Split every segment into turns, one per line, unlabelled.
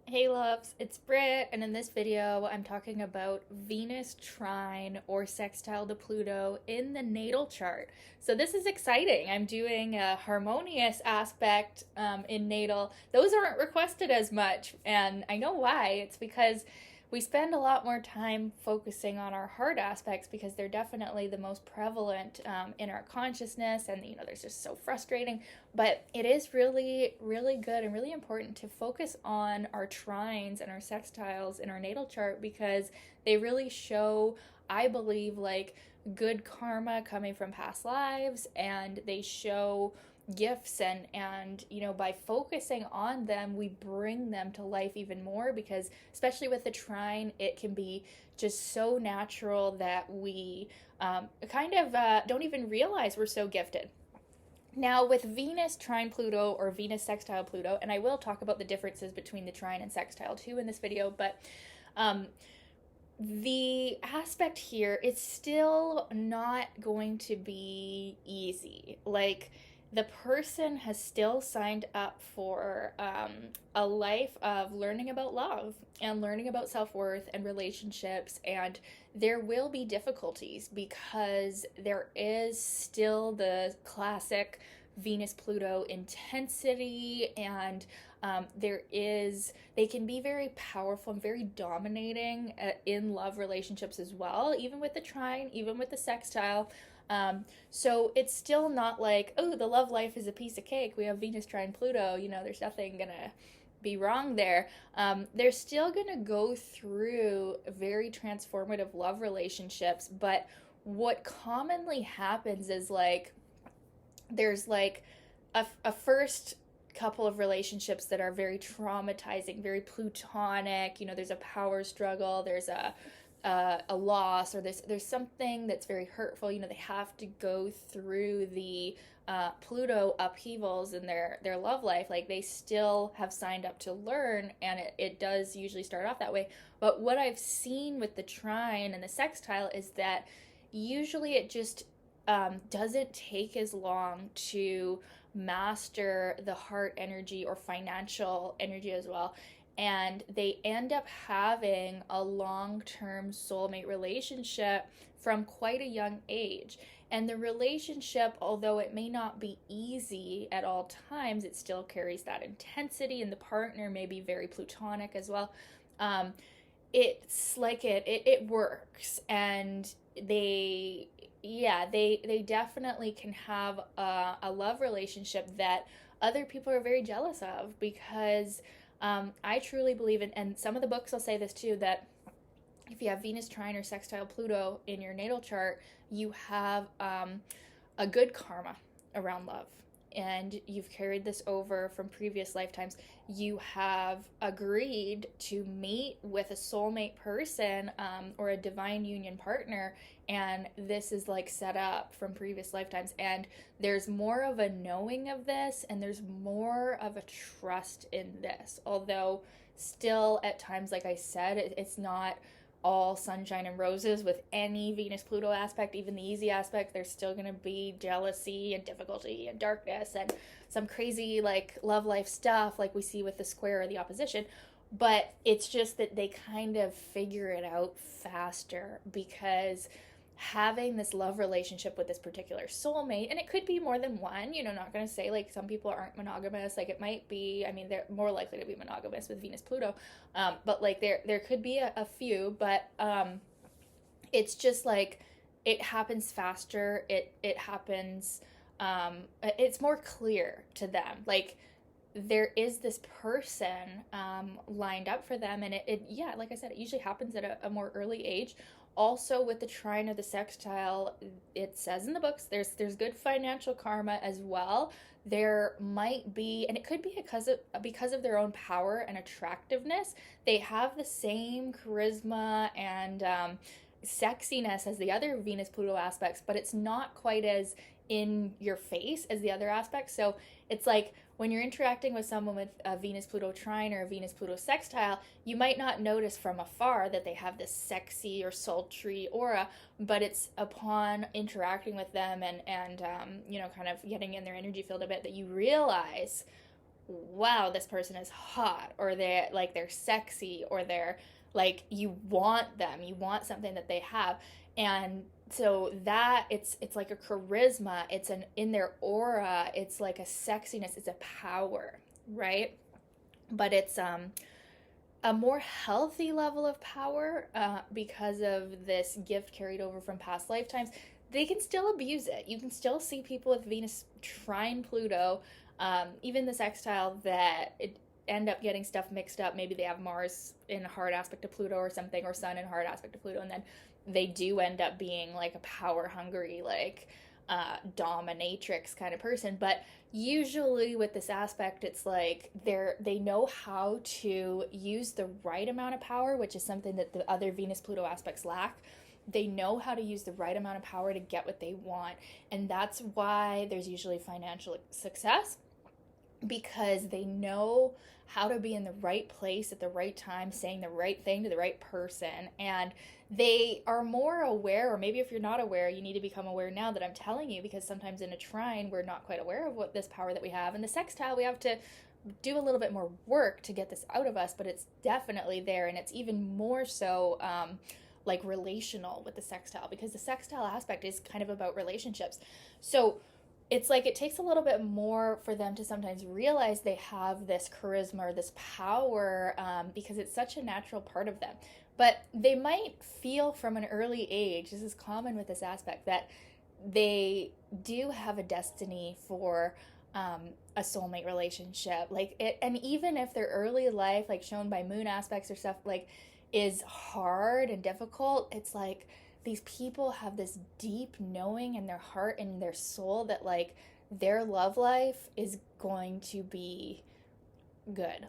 Hey loves, it's Britt, and in this video I'm talking about Venus trine or sextile to Pluto in the natal chart. So this is exciting. I'm doing a harmonious aspect in natal. Those aren't requested as much, and I know why. It's because we spend a lot more time focusing on our heart aspects because they're definitely the most prevalent in our consciousness, and they're just so frustrating. But it is really, really good and really important to focus on our trines and our sextiles in our natal chart because they really show, I believe, like good karma coming from past lives, and they show gifts, and by focusing on them we bring them to life even more, because especially with the trine it can be just so natural that we don't even realize we're so gifted. Now, with Venus trine Pluto or Venus sextile Pluto, and I will talk about the differences between the trine and sextile too in this video, but um, the aspect here is still not going to be easy. Like, the person has still signed up for a life of learning about love and learning about self-worth and relationships, and there will be difficulties because there is still the classic Venus Pluto intensity, and they can be very powerful and very dominating in love relationships as well, even with the trine, even with the sextile. So it's still not like, oh, the love life is a piece of cake. We have Venus trine Pluto, there's nothing gonna be wrong there. They're still gonna go through very transformative love relationships, but what commonly happens is like there's like a first couple of relationships that are very traumatizing, very plutonic. There's a power struggle, there's a loss, or there's something that's very hurtful. They have to go through the Pluto upheavals in their love life. Like, they still have signed up to learn, and it does usually start off that way. But what I've seen with the trine and the sextile is that usually it just doesn't take as long to master the heart energy or financial energy as well. And they end up having a long term soulmate relationship from quite a young age. And the relationship, although it may not be easy at all times, it still carries that intensity, and the partner may be very plutonic as well. Um, it's like it works, and they definitely can have a love relationship that other people are very jealous of, because I truly believe in, and some of the books will say this too, that if you have Venus trine or sextile Pluto in your natal chart, you have a good karma around love, and you've carried this over from previous lifetimes. You have agreed to meet with a soulmate person, or a divine union partner, and this is like set up from previous lifetimes. And there's more of a knowing of this, and there's more of a trust in this. Although, still, at times, like I said, it's not all sunshine and roses with any Venus Pluto aspect. Even the easy aspect, there's still going to be jealousy and difficulty and darkness and some crazy like love life stuff like we see with the square or the opposition. But it's just that they kind of figure it out faster, because having this love relationship with this particular soulmate, and it could be more than one, not going to say like some people aren't monogamous. Like, it might be, I mean, they're more likely to be monogamous with Venus Pluto, but like there could be a few. But it's just like it happens faster, it happens, it's more clear to them. Like, there is this person lined up for them, and yeah, like I said, it usually happens at a more early age. Also, with the trine or the sextile, it says in the books there's good financial karma as well. There might be, and it could be because of their own power and attractiveness. They have the same charisma and sexiness as the other Venus Pluto aspects, but it's not quite as in your face as the other aspects. So it's like when you're interacting with someone with a Venus Pluto trine or a Venus Pluto sextile, you might not notice from afar that they have this sexy or sultry aura, but it's upon interacting with them and kind of getting in their energy field a bit that you realize, wow, this person is hot, or they're sexy, or they're like, you want them, you want something that they have. And so that it's like a charisma, it's an in their aura, it's like a sexiness, it's a power, right? But it's a more healthy level of power, because of this gift carried over from past lifetimes. They can still abuse it. You can still see people with Venus trine Pluto, even the sextile, that end up getting stuff mixed up. Maybe they have Mars in hard aspect to Pluto or something, or Sun in hard aspect to Pluto, and then they do end up being like a power hungry, like dominatrix kind of person. But usually with this aspect, it's like they know how to use the right amount of power, which is something that the other Venus Pluto aspects lack. They know how to use the right amount of power to get what they want, and that's why there's usually financial success, because they know how to be in the right place at the right time, saying the right thing to the right person. And they are more aware, or maybe if you're not aware, you need to become aware now that I'm telling you, because sometimes in a trine, we're not quite aware of what this power that we have. In the sextile, we have to do a little bit more work to get this out of us, but it's definitely there. And it's even more so, like relational with the sextile, because the sextile aspect is kind of about relationships. So it's like it takes a little bit more for them to sometimes realize they have this charisma or this power, because it's such a natural part of them. But they might feel from an early age, this is common with this aspect, that they do have a destiny for a soulmate relationship. Like it, and even if their early life, like shown by moon aspects or stuff, like is hard and difficult, it's like these people have this deep knowing in their heart and their soul that like their love life is going to be good.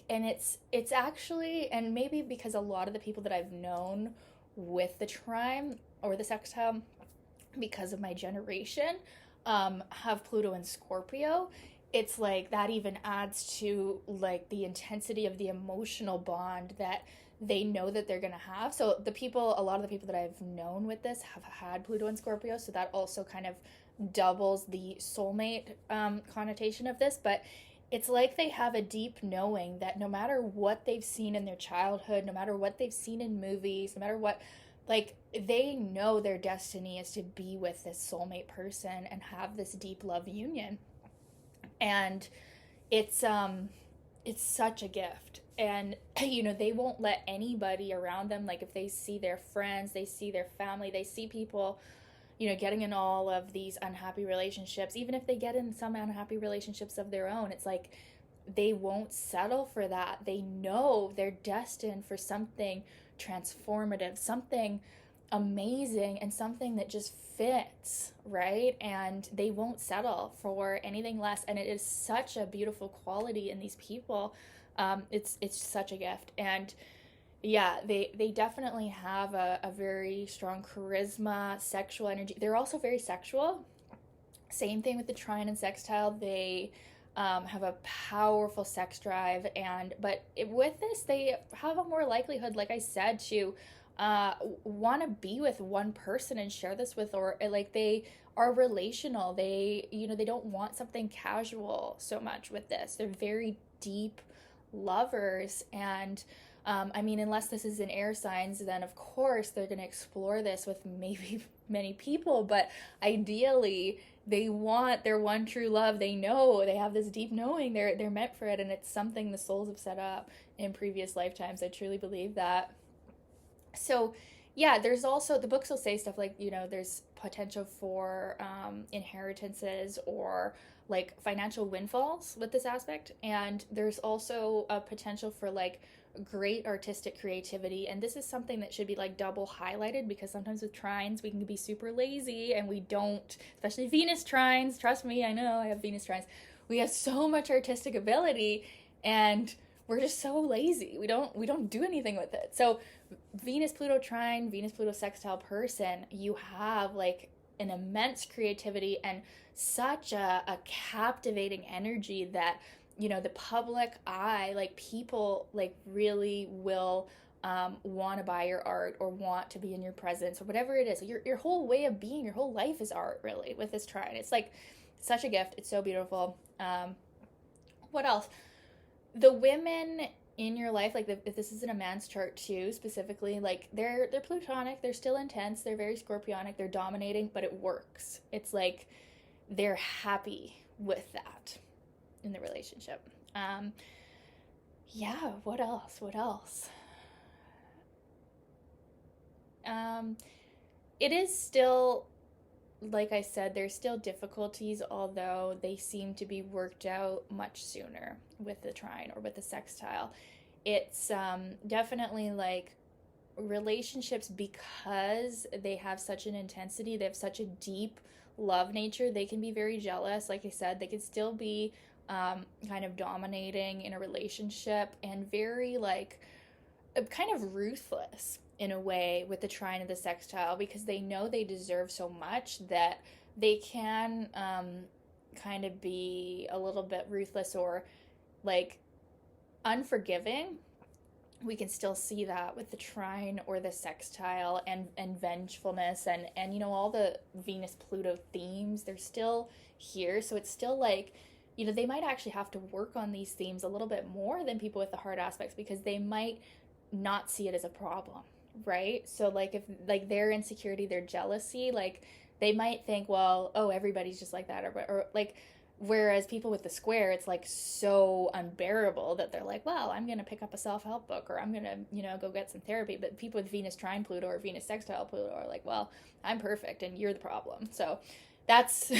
And it's actually, and maybe because a lot of the people that I've known with the trine or the sextile, because of my generation, have Pluto and Scorpio, it's like that even adds to like the intensity of the emotional bond that they know that they're gonna have. So a lot of the people that I've known with this have had Pluto and Scorpio, so that also kind of doubles the soulmate connotation of this. But it's like they have a deep knowing that no matter what they've seen in their childhood, no matter what they've seen in movies, no matter what, like they know their destiny is to be with this soulmate person and have this deep love union. And it's such a gift. And they won't let anybody around them, like if they see their friends, they see their family, they see people getting in all of these unhappy relationships, even if they get in some unhappy relationships of their own, it's like they won't settle for that. They know they're destined for something transformative, something amazing, and something that just fits, right? And they won't settle for anything less. And it is such a beautiful quality in these people. It's such a gift. And yeah, they definitely have a very strong charisma, sexual energy. They're also very sexual. Same thing with the trine and sextile. They have a powerful sex drive, but with this, they have a more likelihood, like I said, to want to be with one person and share this with, or like they are relational. They don't want something casual so much with this. They're very deep lovers. And unless this is in air signs, then of course they're going to explore this with maybe many people, but ideally they want their one true love. They know, they have this deep knowing they're meant for it, and it's something the souls have set up in previous lifetimes. I truly believe that. So yeah, there's also, the books will say stuff like, there's potential for inheritances or like financial windfalls with this aspect. And there's also a potential for like great artistic creativity. And this is something that should be like double highlighted, because sometimes with trines we can be super lazy and we don't, especially Venus trines, trust me, I know I have Venus trines, we have so much artistic ability and we're just so lazy. We don't do anything with it. So Venus Pluto trine, Venus Pluto sextile person, you have like an immense creativity and such a captivating energy that the public eye, like people like really will want to buy your art or want to be in your presence or whatever it is. So your whole way of being, your whole life is art, really, with this trine. It's like such a gift. It's so beautiful. What else? The women in your life, like if this is in a man's chart too, specifically, like they're plutonic, they're still intense, they're very scorpionic, they're dominating, but it works. It's like they're happy with that in the relationship. Yeah, what else? What else? It is still, like I said, there's still difficulties, although they seem to be worked out much sooner with the trine or with the sextile. It's definitely like relationships, because they have such an intensity, they have such a deep love nature, they can be very jealous. Like I said, they can still be kind of dominating in a relationship and very like kind of ruthless in a way with the trine of the sextile, because they know they deserve so much that they can kind of be a little bit ruthless or like unforgiving. We can still see that with the trine or the sextile, and vengefulness, and you know, all the Venus Pluto themes, they're still here. So it's still like, you know, they might actually have to work on these themes a little bit more than people with the hard aspects, because they might not see it as a problem, right? So like if like their insecurity, their jealousy, like they might think, well, oh, everybody's just like that, or like, whereas people with the square, it's like so unbearable that they're like, well, I'm gonna pick up a self-help book, or I'm gonna, you know, go get some therapy. But people with Venus trine Pluto or Venus sextile Pluto are like, well, I'm perfect and you're the problem. So that's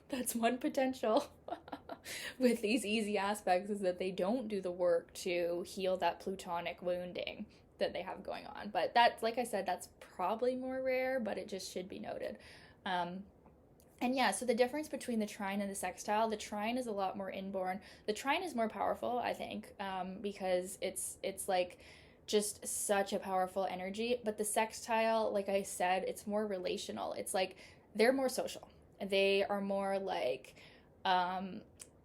that's one potential with these easy aspects, is that they don't do the work to heal that plutonic wounding that they have going on. But that's, like I said, that's probably more rare, but it just should be noted. And yeah, so the difference between the trine and the sextile, the trine is a lot more inborn. The trine is more powerful, I think, because it's like just such a powerful energy. But the sextile, like I said, it's more relational. It's like they're more social. They are more like,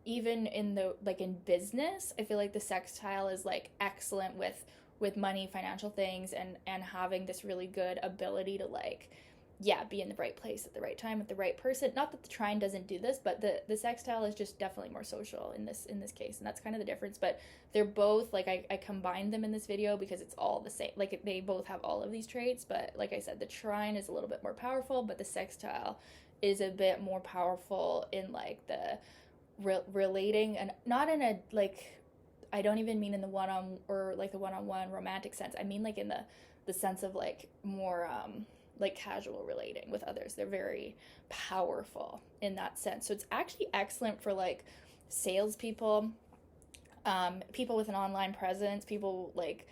even in the, like in business, I feel like the sextile is like excellent with money, financial things, and having this really good ability to like, yeah, be in the right place at the right time with the right person. Not that the trine doesn't do this, but the sextile is just definitely more social in this case, and that's kind of the difference. But they're both like, I combined them in this video because it's all the same. Like they both have all of these traits, but like I said, the trine is a little bit more powerful, but the sextile is a bit more powerful in like the relating, and not in a like, I don't even mean in the one-on or like the one-on-one romantic sense. I mean like in the sense of like more like casual relating with others. They're very powerful in that sense. So it's actually excellent for like salespeople, people with an online presence, people like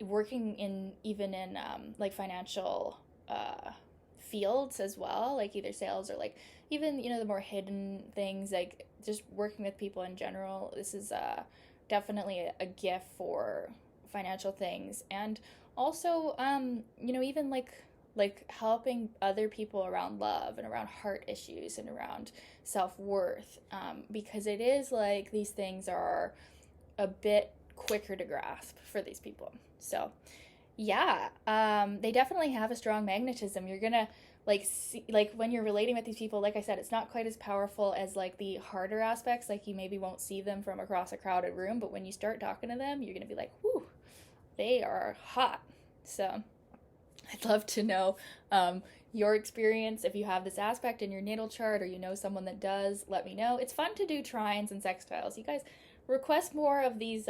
working in even in like financial fields as well, like either sales or like even, you know, the more hidden things, like just working with people in general. This is definitely a gift for financial things, and also you know, even like helping other people around love and around heart issues and around self-worth, because it is like these things are a bit quicker to grasp for these people. So yeah, they definitely have a strong magnetism. You're gonna like see, like when you're relating with these people, like I said, it's not quite as powerful as like the harder aspects. Like you maybe won't see them from across a crowded room, but when you start talking to them, you're gonna be like, whoo, they are hot. So I'd love to know your experience. If you have this aspect in your natal chart, or you know someone that does, let me know. It's fun to do trines and sextiles. You guys request more of these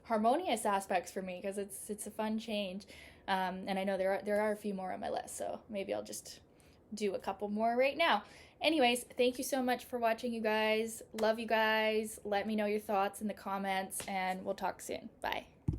harmonious aspects for me, because it's a fun change. And I know there are a few more on my list, so maybe I'll just do a couple more right now. Anyways, thank you so much for watching, you guys. Love you guys. Let me know your thoughts in the comments, and we'll talk soon. Bye.